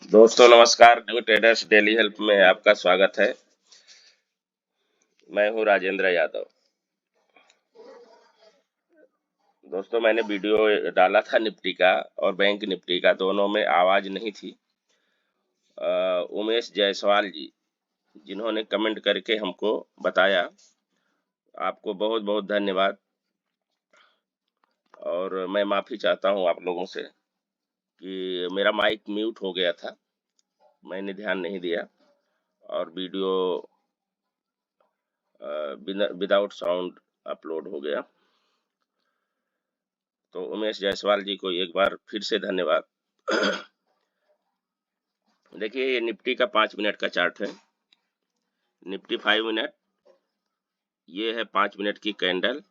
दोस्तों नमस्कार। New traders daily help में आपका स्वागत है। मैं हूं राजेंद्र यादव। दोस्तों मैंने वीडियो डाला था निफ्टी का और बैंक निफ्टी का, दोनों में आवाज नहीं थी। उमेश जायसवाल जी जिन्होंने कमेंट करके हमको बताया, आपको बहुत बहुत धन्यवाद। और मैं माफी चाहता हूं आप लोगों से कि मेरा माइक म्यूट हो गया था, मैंने ध्यान नहीं दिया और वीडियो विदाउट साउंड अपलोड हो गया। तो उमेश जायसवाल जी को एक बार फिर से धन्यवाद। देखिए ये निफ्टी का 5 मिनट का चार्ट है, निफ्टी 5 मिनट, ये है 5 मिनट की कैंडल,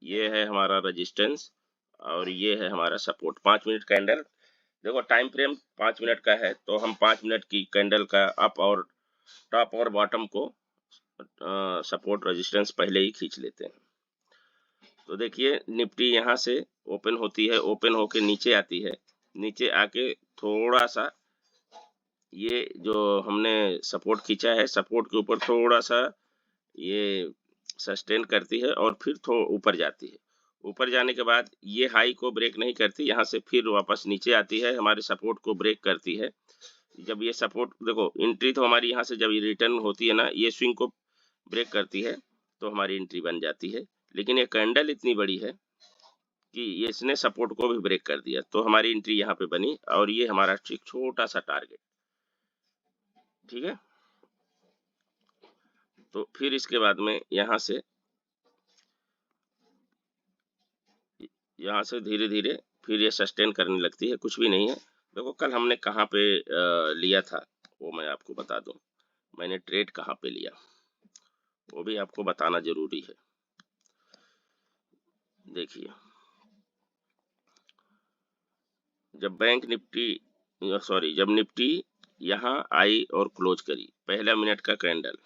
ये है हमारा रेजिस्टेंस और ये है हमारा सपोर्ट। 5 मिनट कैंडल, देखो टाइम फ्रेम 5 मिनट का है तो हम 5 मिनट की कैंडल का अप और टॉप और बॉटम को सपोर्ट रेजिस्टेंस पहले ही खींच लेते हैं। तो देखिए निफ्टी यहाँ से ओपन होती है, ओपन होके नीचे आती है, नीचे आके थोड़ा सा ये जो हमने सपोर्ट खींचा है, सपोर्ट के ऊपर थोड़ा सा ये सस्टेन करती है और फिर ऊपर जाती है। ऊपर जाने के बाद ये हाई को ब्रेक नहीं करती, यहाँ से फिर वापस नीचे आती है, हमारे सपोर्ट को ब्रेक करती है। जब ये सपोर्ट, देखो एंट्री तो हमारी यहाँ से जब ये रिटर्न होती है ना, ये स्विंग को ब्रेक करती है तो हमारी एंट्री बन जाती है। लेकिन ये कैंडल इतनी बड़ी है कि ये इसने सपोर्ट को भी ब्रेक कर दिया तो हमारी एंट्री यहाँ पे बनी और ये हमारा एक छोटा सा टारगेट, ठीक है। तो फिर इसके बाद में यहाँ से धीरे धीरे फिर ये सस्टेन करने लगती है, कुछ भी नहीं है। देखो कल हमने कहाँ पे लिया था वो मैं आपको बता दूं, मैंने ट्रेड कहाँ पे लिया वो भी आपको बताना जरूरी है। देखिए जब बैंक निफ्टी जब निफ्टी यहाँ आई और क्लोज करी, पहला मिनट का कैंडल,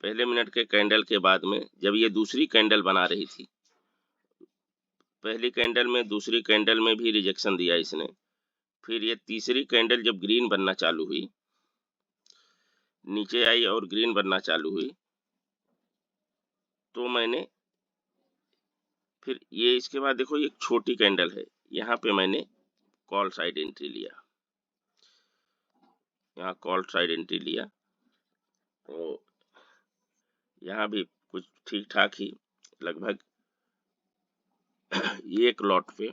पहले मिनट के कैंडल के बाद में जब ये दूसरी कैंडल बना रही थी, पहली कैंडल में दूसरी कैंडल में भी रिजेक्शन दिया इसने, फिर ये तीसरी कैंडल जब ग्रीन बनना चालू हुई, नीचे आई और ग्रीन बनना चालू हुई, तो मैंने फिर ये इसके बाद देखो ये छोटी कैंडल है, यहाँ पे मैंने कॉल साइड एंट्री लिया, यहाँ कॉल साइड एंट्री लिया। तो यहाँ भी कुछ ठीक ठाक ही, लगभग एक लॉट पे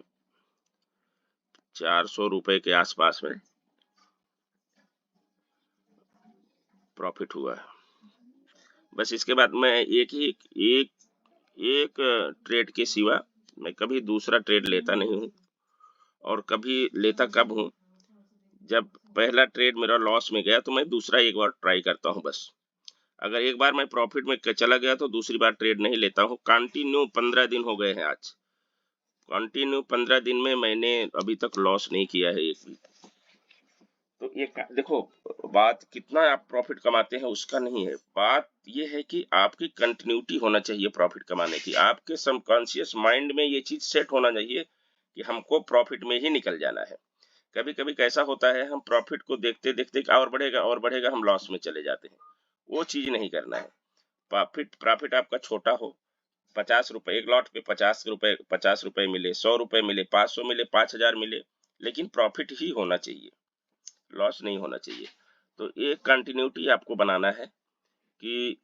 400 रुपए के आसपास में प्रॉफिट हुआ है। बस इसके बाद मैं एक ट्रेड के सिवा मैं कभी दूसरा ट्रेड लेता नहीं हूँ। और कभी लेता कब हूँ, जब पहला ट्रेड मेरा लॉस में गया तो मैं दूसरा एक बार ट्राई करता हूँ बस। अगर एक बार मैं प्रॉफिट में चला गया तो दूसरी बार ट्रेड नहीं लेता हूँ। कंटिन्यू 15 दिन हो गए हैं आज, कंटिन्यू 15 दिन में मैंने अभी तक लॉस नहीं किया है एक भी। तो ये देखो, बात कितना आप प्रॉफिट कमाते हैं उसका नहीं है, बात ये है कि आपकी कंटिन्यूटी होना चाहिए प्रॉफिट कमाने की। आपके सबकॉन्शियस माइंड में ये चीज सेट होना चाहिए कि हमको प्रॉफिट में ही निकल जाना है। कभी कभी कैसा होता है, हम प्रॉफिट को देखते देखते और बढ़ेगा और बढ़ेगा, हम लॉस में चले जाते हैं। वो चीज नहीं करना है। प्रॉफिट आपका छोटा हो, 50 रुपए एक लॉट पे, 50 रुपए मिले, 100 रुपए मिले, 500 मिले, 5000 मिले, लेकिन प्रॉफिट ही होना चाहिए, लॉस नहीं होना चाहिए। तो एक कंटिन्यूटी आपको बनाना है कि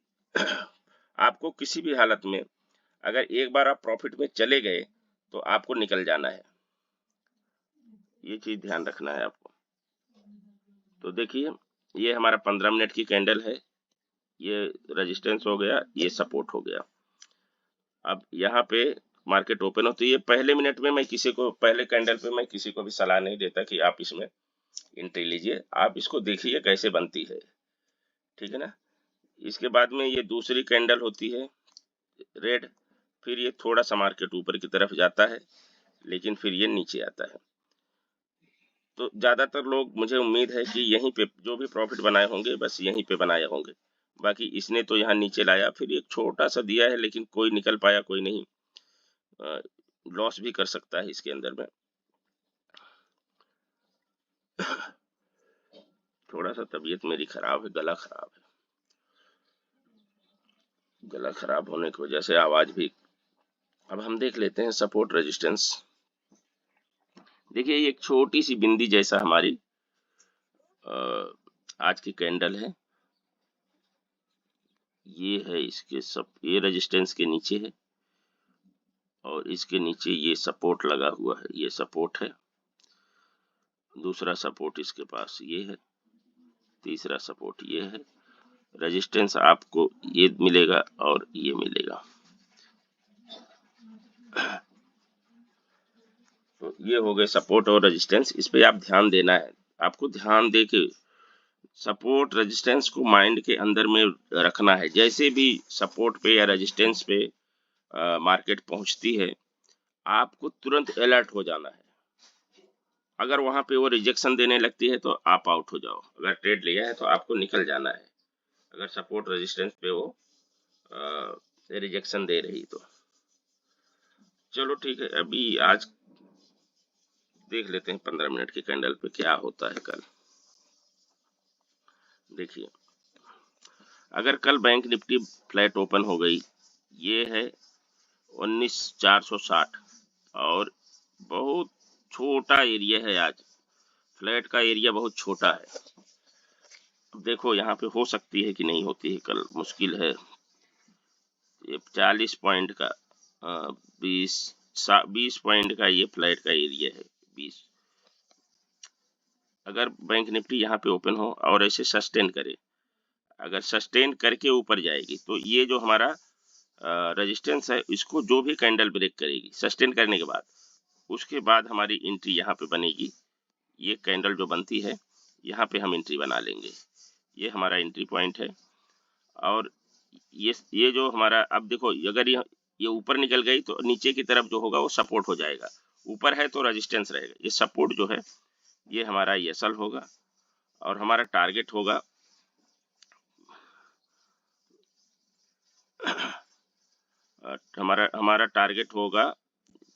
आपको किसी भी हालत में अगर एक बार आप प्रॉफिट में चले गए तो आपको निकल जाना है, ये चीज ध्यान रखना है आपको। तो देखिए ये हमारा 15 मिनट की कैंडल है, ये रेजिस्टेंस हो गया, ये सपोर्ट हो गया। अब यहाँ पे मार्केट ओपन होती है। पहले मिनट में मैं किसी को, पहले कैंडल पे मैं किसी को भी सलाह नहीं देता कि आप इसमें एंट्री लीजिए, आप इसको देखिए कैसे बनती है, ठीक है ना। इसके बाद में ये दूसरी कैंडल होती है रेड, फिर ये थोड़ा सा मार्केट ऊपर की तरफ जाता है लेकिन फिर ये नीचे आता है। तो ज्यादातर लोग, मुझे उम्मीद है कि यहीं पे जो भी प्रॉफिट बनाए होंगे बस यहीं पे बनाए होंगे। बाकी इसने तो यहाँ नीचे लाया, फिर एक छोटा सा दिया है लेकिन कोई निकल पाया, कोई नहीं, लॉस भी कर सकता है इसके अंदर में। थोड़ा सा तबीयत मेरी खराब है, गला खराब है, गला खराब होने की वजह से आवाज भी। अब हम देख लेते हैं सपोर्ट रेजिस्टेंस। देखिए ये एक छोटी सी बिंदी जैसा हमारी आज की कैंडल है, ये है इसके सब, ये रेजिस्टेंस के नीचे है और इसके नीचे ये सपोर्ट लगा हुआ है, ये सपोर्ट है, दूसरा सपोर्ट इसके पास ये है, तीसरा सपोर्ट ये है, रेजिस्टेंस आपको ये मिलेगा और ये मिलेगा। तो ये हो गए सपोर्ट और रेजिस्टेंस, इस पे आप ध्यान देना है, आपको ध्यान दे के सपोर्ट रेजिस्टेंस को माइंड के अंदर में रखना है। जैसे भी सपोर्ट पे या रेजिस्टेंस पे मार्केट पहुंचती है, आपको तुरंत अलर्ट हो जाना है। अगर वहां पे वो रिजेक्शन देने लगती है तो आप आउट हो जाओ, अगर ट्रेड लिया है तो आपको निकल जाना है, अगर सपोर्ट रेजिस्टेंस पे वो रिजेक्शन दे रही तो। चलो ठीक है, अभी आज देख लेते हैं 15 मिनट की कैंडल पे क्या होता है कल। देखिए अगर कल बैंक निफ्टी फ्लैट ओपन हो गई, ये है 19,460 और बहुत छोटा एरिया है, आज फ्लैट का एरिया बहुत छोटा है। अब देखो यहाँ पे हो सकती है कि नहीं होती है कल, मुश्किल है। ये 40 पॉइंट का 20 पॉइंट का ये फ्लैट का एरिया है 20। अगर बैंक निफ्टी यहाँ पे ओपन हो और ऐसे सस्टेन करे, अगर सस्टेन करके ऊपर जाएगी तो ये जो हमारा रेजिस्टेंस है, इसको जो भी कैंडल ब्रेक करेगी सस्टेन करने के बाद, उसके बाद हमारी एंट्री यहाँ पे बनेगी। ये कैंडल जो बनती है यहाँ पे हम एंट्री बना लेंगे, ये हमारा एंट्री पॉइंट है। और ये जो हमारा, अब देखो अगर ये ऊपर निकल गई तो नीचे की तरफ जो होगा वो सपोर्ट हो जाएगा, ऊपर है तो रेजिस्टेंस रहेगा। ये सपोर्ट जो है ये हमारा एसएल होगा और हमारा टारगेट होगा हमारा टारगेट होगा,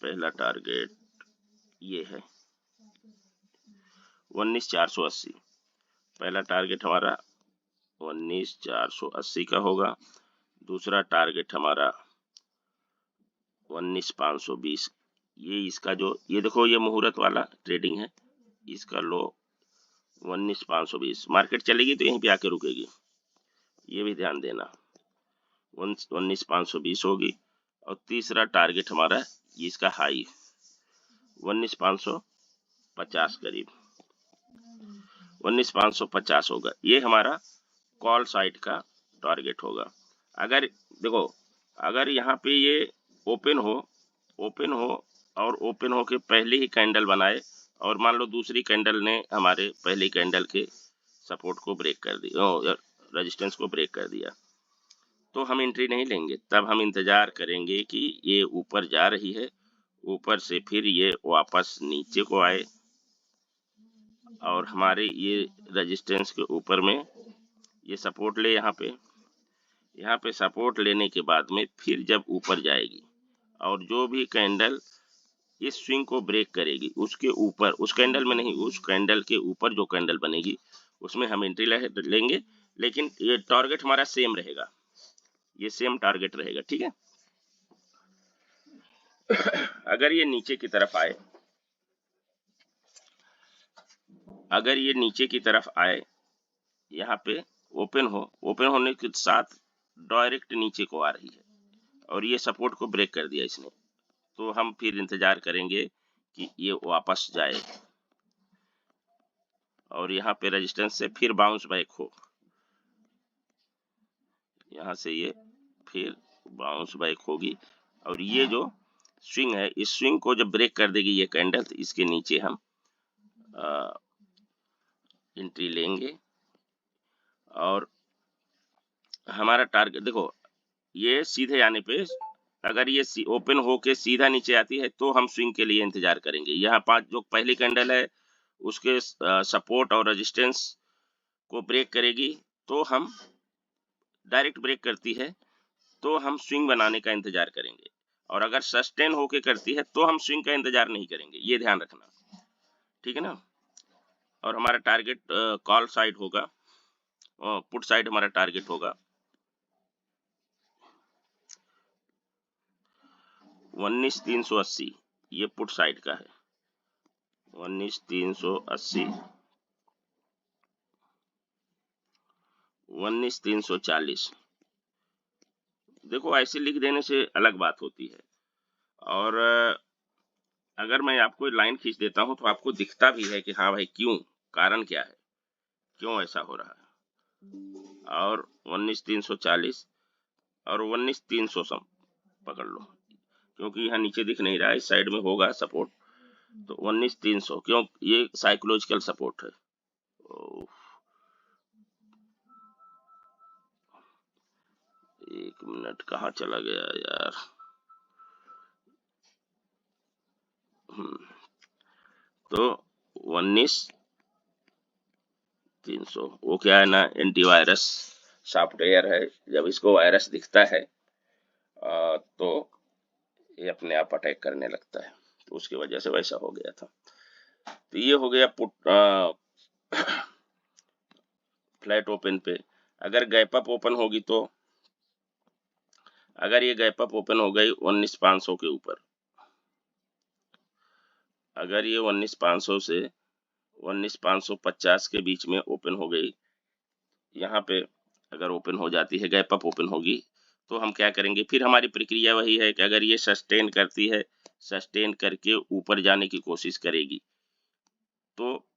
पहला टारगेट ये है 19,480, पहला टारगेट हमारा 19,480 का होगा। दूसरा टारगेट हमारा 19,520, ये इसका जो, ये देखो ये मुहूर्त वाला ट्रेडिंग है, इसका लो 19,520, मार्केट चलेगी तो यहीं पे आके रुकेगी, ये भी ध्यान देना 19,520 होगी। और तीसरा टारगेट हमारा ये इसका हाई 19,550 करीब 19,550 होगा, ये हमारा कॉल साइड का टारगेट होगा। अगर देखो अगर यहाँ पे ये ओपन हो और ओपन हो के पहले ही कैंडल बनाए और मान लो दूसरी कैंडल ने हमारे पहली कैंडल के सपोर्ट को ब्रेक कर दिया, रेजिस्टेंस को ब्रेक कर दिया, तो हम एंट्री नहीं लेंगे, तब हम इंतजार करेंगे कि ये ऊपर जा रही है, ऊपर से फिर ये वापस नीचे को आए और हमारे ये रेजिस्टेंस के ऊपर में ये सपोर्ट ले, यहाँ पे सपोर्ट लेने के बाद में फिर जब ऊपर जाएगी और जो भी कैंडल इस स्विंग को ब्रेक करेगी उसके ऊपर, उस कैंडल में नहीं, उस कैंडल के ऊपर जो कैंडल बनेगी उसमें हम एंट्री लेंगे, लेकिन ये टारगेट हमारा सेम रहेगा, ये सेम टारगेट रहेगा, ठीक है। अगर ये नीचे की तरफ आए, अगर ये नीचे की तरफ आए, यहाँ पे ओपन होने के साथ डायरेक्ट नीचे को आ रही है और ये सपोर्ट को ब्रेक कर दिया इसने, तो हम फिर इंतजार करेंगे कि ये वापस जाए और यहाँ पे रेजिस्टेंस से फिर बाउंस बैक हो, यहाँ से ये फिर बाउंस बैक होगी और ये जो स्विंग है, इस स्विंग को जब ब्रेक कर देगी ये कैंडल, तो इसके नीचे हम एंट्री लेंगे। और हमारा टारगेट देखो, ये सीधे आने पे अगर ये ओपन होके सीधा नीचे आती है तो हम स्विंग के लिए इंतजार करेंगे। यहाँ 5 जो पहली कैंडल है उसके सपोर्ट और रेजिस्टेंस को ब्रेक करेगी तो हम, डायरेक्ट ब्रेक करती है तो हम स्विंग बनाने का इंतजार करेंगे, और अगर सस्टेन होके करती है तो हम स्विंग का इंतजार नहीं करेंगे, ये ध्यान रखना, ठीक है ना। और हमारा टारगेट कॉल साइड होगा, पुट साइड हमारा टारगेट होगा 19,380, ये पुट साइड का है 19,380, 19,340। देखो ऐसे लिख देने से अलग बात होती है, और अगर मैं आपको लाइन खींच देता हूं तो आपको दिखता भी है कि हाँ भाई क्यों, कारण क्या है, क्यों ऐसा हो रहा है। और 19,340 और 19,300 सम पकड़ लो, क्योंकि यहाँ नीचे दिख नहीं रहा है, इस साइड में होगा सपोर्ट, तो 19,300 क्यों, ये साइकोलॉजिकल सपोर्ट है। एक मिनट, कहाँ चला गया यार। तो 19,300 वो क्या है ना, एंटीवायरस सॉफ्टवेयर है, जब इसको वायरस दिखता है तो ये अपने आप अटैक करने लगता है, तो उसकी वजह से वैसा हो गया था। तो ये हो गया पुट फ्लैट ओपन पे। अगर गैप अप ओपन होगी तो, अगर ये गैप अप ओपन हो गई 19,500 के ऊपर, अगर ये 19,500 से 19,550 के बीच में ओपन हो गई, यहाँ पे अगर ओपन हो जाती है, गैप अप ओपन होगी, तो हम क्या करेंगे, फिर हमारी प्रक्रिया वही है कि अगर ये सस्टेन करती है, सस्टेन करके ऊपर जाने की कोशिश करेगी, तो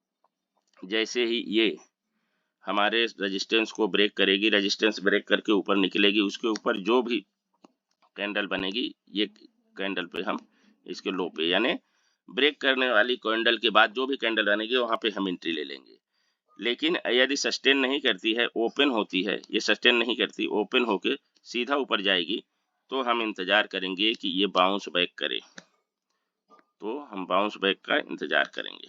जैसे ही ये हमारे रेजिस्टेंस को ब्रेक करेगी, रेजिस्टेंस ब्रेक करके ऊपर निकलेगी, उसके ऊपर जो भी कैंडल बनेगी, ये कैंडल पे हम इसके लो पे, यानी ब्रेक करने वाली कैंडल के बाद जो भी कैंडल बनेगी वहां पे हम एंट्री ले लेंगे। लेकिन यदि सस्टेन नहीं करती है, ओपन होती है, ये सस्टेन नहीं करती, ओपन होके सीधा ऊपर जाएगी, तो हम इंतजार करेंगे कि ये बाउंस बैक करे, तो हम बाउंस बैक का इंतजार करेंगे,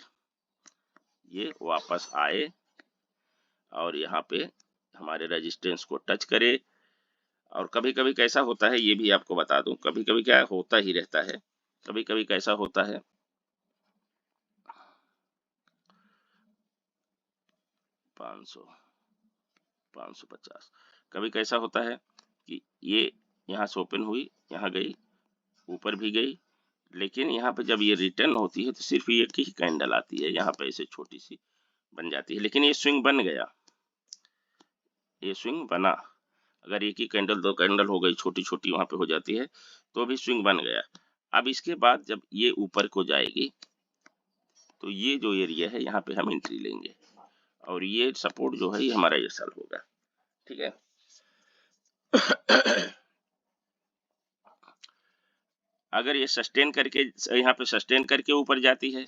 ये वापस आए और यहाँ पे हमारे रेजिस्टेंस को टच करे। और कभी कभी कैसा होता है ये भी आपको बता दूं, कभी कभी क्या होता ही रहता है, कभी कभी कैसा होता है, 500 550, कभी कैसा होता है कि ये यहाँ से ओपन हुई, यहाँ गई, ऊपर भी गई, लेकिन यहाँ पे जब ये रिटर्न होती है तो सिर्फ ये एक ही कैंडल आती है, यहाँ पे ऐसे छोटी सी बन जाती है, लेकिन ये स्विंग बन गया, ये स्विंग बना। अगर एक ही कैंडल, दो कैंडल हो गई, छोटी छोटी वहां पे हो जाती है, तो भी स्विंग बन गया। अब इसके बाद जब ये ऊपर को जाएगी, तो ये जो एरिया है यहाँ पे हम एंट्री लेंगे, और ये सपोर्ट जो है ये हमारा ये साल होगा, ठीक है। अगर ये सस्टेन करके, यहाँ पे सस्टेन करके ऊपर जाती है,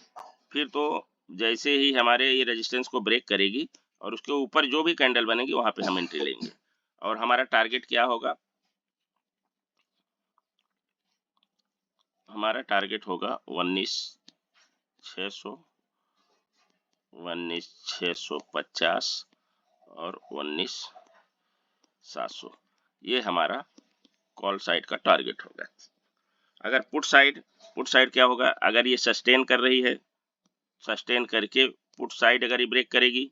फिर तो जैसे ही हमारे ये रेजिस्टेंस को ब्रेक करेगी और उसके ऊपर जो भी कैंडल बनेगी वहां पे हम एंट्री लेंगे, और हमारा टारगेट क्या होगा, हमारा टारगेट होगा 19,600, 19,650 और 19,700, ये हमारा कॉल साइड का टारगेट होगा। अगर पुट साइड क्या होगा, अगर ये सस्टेन कर रही है, सस्टेन करके पुट साइड अगर ये ब्रेक करेगी,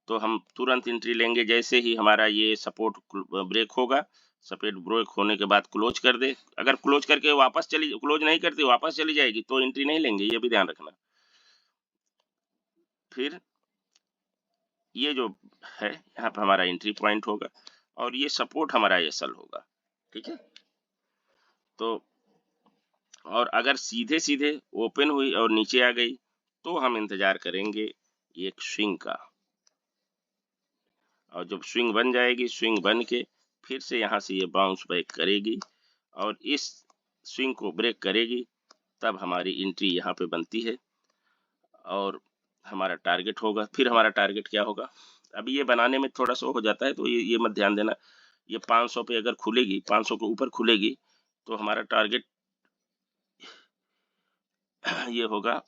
तो हम तुरंत एंट्री लेंगे, जैसे ही हमारा ये सपोर्ट ब्रेक होगा, सपोर्ट ब्रेक होने के बाद क्लोज कर दे, अगर क्लोज करके वापस चली, क्लोज नहीं करती वापस चली जाएगी, तो एंट्री नहीं लेंगे, ये भी ध्यान रखना। फिर ये जो है यहाँ पे हमारा एंट्री पॉइंट होगा, और ये सपोर्ट हमारा एसल होगा, ठीक है। तो और अगर सीधे सीधे ओपन हुई और नीचे आ गई, तो हम इंतजार करेंगे एक स्विंग का, और जब स्विंग बन जाएगी, स्विंग बन के फिर से यहाँ से ये बाउंस बैक करेगी और इस स्विंग को ब्रेक करेगी, तब हमारी एंट्री यहाँ पे बनती है और हमारा टारगेट होगा। फिर हमारा टारगेट क्या होगा, अभी ये बनाने में थोड़ा सा हो जाता है, तो ये मत ध्यान देना, ये 500 पे अगर खुलेगी, 500 के ऊपर खुलेगी, तो हमारा टारगेट ये होगा,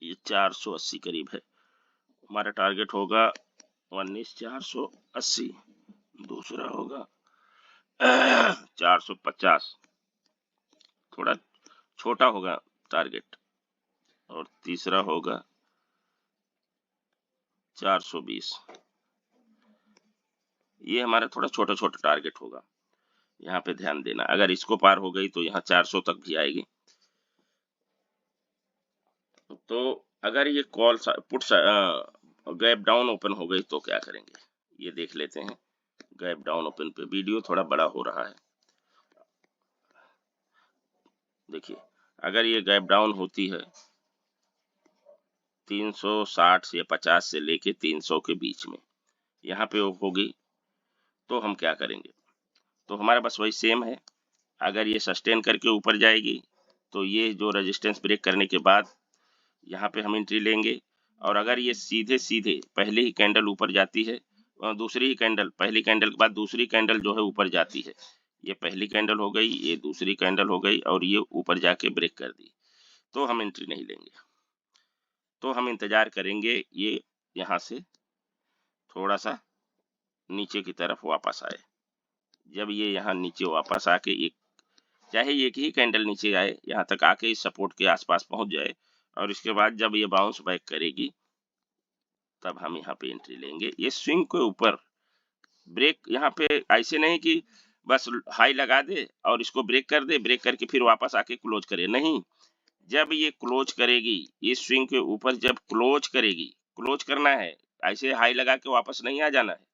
ये 480 करीब है, हमारा टारगेट होगा 19,480, दूसरा होगा 450, थोड़ा छोटा होगा टारगेट, और तीसरा होगा 420। ये हमारा थोड़ा छोटा छोटा टारगेट होगा, यहाँ पे ध्यान देना। अगर इसको पार हो गई तो यहाँ 400 तक भी आएगी। तो अगर ये call put gap down open हो गई तो क्या करेंगे, ये देख लेते हैं। गैप डाउन ओपन पे वीडियो थोड़ा बड़ा हो रहा है। देखिए, अगर ये गैप डाउन होती है 360 से 50 से लेके 300 के बीच में, यहाँ पे होगी, तो हम क्या करेंगे? तो हमारा बस वही सेम है। अगर ये सस्टेन करके ऊपर जाएगी तो ये जो रेजिस्टेंस ब्रेक करने के बाद यहाँ पे हम एंट्री लेंगे। और अगर ये सीधे सीधे पहले ही कैंडल ऊपर जाती है, दूसरी ही कैंडल, पहली कैंडल के बाद दूसरी कैंडल जो है ऊपर जाती है, ये पहली कैंडल हो गई, ये दूसरी कैंडल हो गई, और ये ऊपर जाके ब्रेक कर दी, तो हम एंट्री नहीं लेंगे। तो हम इंतजार करेंगे ये यहाँ से थोड़ा सा नीचे की तरफ वापस आए। जब ये यहाँ नीचे वापस आके एक, चाहे एक ही कैंडल नीचे आए, यहाँ तक आके इस सपोर्ट के आसपास पहुंच जाए, और इसके बाद जब ये बाउंस बैक करेगी तब हम यहाँ पे एंट्री लेंगे। ये स्विंग के ऊपर ब्रेक, यहाँ पे ऐसे नहीं कि बस हाई लगा दे और इसको ब्रेक कर दे, ब्रेक करके फिर वापस आके क्लोज करे, नहीं। जब ये क्लोज करेगी, ये स्विंग के ऊपर जब क्लोज करेगी, क्लोज करना है, ऐसे हाई लगा के वापस नहीं आ जाना है।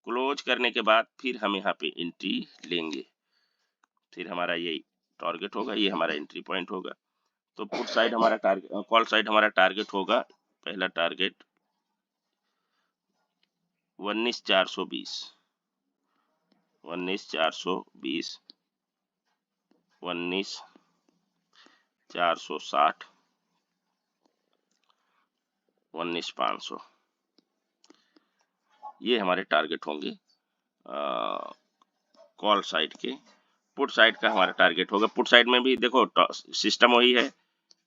क्लोज करने के बाद फिर हम यहाँ पे एंट्री लेंगे, फिर हमारा ये टारगेट होगा, ये हमारा एंट्री पॉइंट होगा। तो पुट साइड हमारा टारगेट, कॉल साइड हमारा टारगेट होगा, पहला टारगेट 19,420, 19,420, 19,460, 19,500, ये हमारे टारगेट होंगे कॉल साइड के। पुट साइड का हमारा टारगेट होगा, पुट साइड में भी देखो सिस्टम वही है।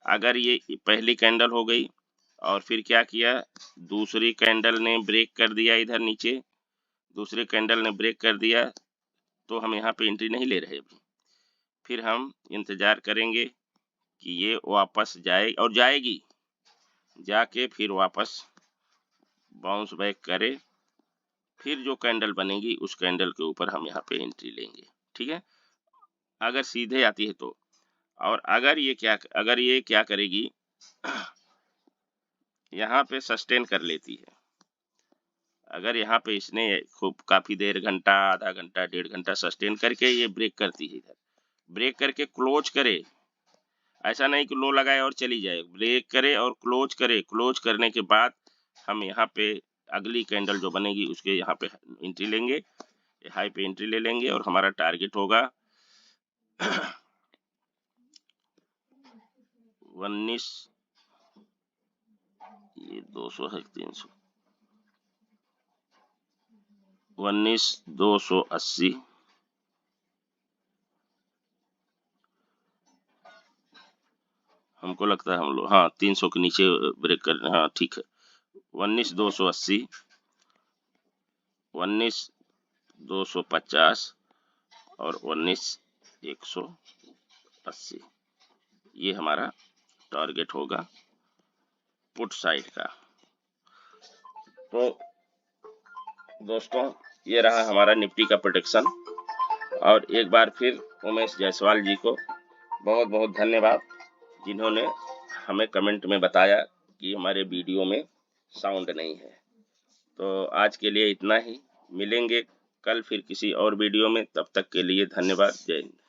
अगर ये पहली कैंडल हो गई और फिर क्या किया, दूसरी कैंडल ने ब्रेक कर दिया इधर नीचे, दूसरी कैंडल ने ब्रेक कर दिया, तो हम यहाँ पे एंट्री नहीं ले रहे अभी। फिर हम इंतजार करेंगे कि ये वापस जाए, और जाएगी, जाके फिर वापस बाउंस बैक करे, फिर जो कैंडल बनेगी उस कैंडल के ऊपर हम यहाँ पे एंट्री लेंगे, ठीक है, अगर सीधे आती है तो। और अगर ये क्या करेगी, यहाँ पे सस्टेन कर लेती है, अगर यहाँ पे इसने खूब काफी देर, घंटा, आधा घंटा, 1.5 घंटा सस्टेन करके ये ब्रेक करती है, इधर ब्रेक करके क्लोज करे, ऐसा नहीं कि लो लगाए और चली जाए, ब्रेक करे और क्लोज करे, क्लोज करने के बाद हम यहाँ पे अगली कैंडल जो बनेगी उसके यहाँ पे एंट्री लेंगे, हाई पे एंट्री ले लेंगे, और हमारा टारगेट होगा 19, ये 200 है, 300, 19,280, हमको लगता है हम लोग, हाँ 300 के नीचे ब्रेक कर, हाँ ठीक है, 19,280, 19,250 और 19,180, ये हमारा टारगेट होगा पुट साइड का। तो दोस्तों, ये रहा हमारा निफ्टी का प्रेडिक्शन, और एक बार फिर उमेश जायसवाल जी को बहुत बहुत धन्यवाद, जिन्होंने हमें कमेंट में बताया कि हमारे वीडियो में साउंड नहीं है। तो आज के लिए इतना ही, मिलेंगे कल फिर किसी और वीडियो में, तब तक के लिए धन्यवाद, जय हिंद।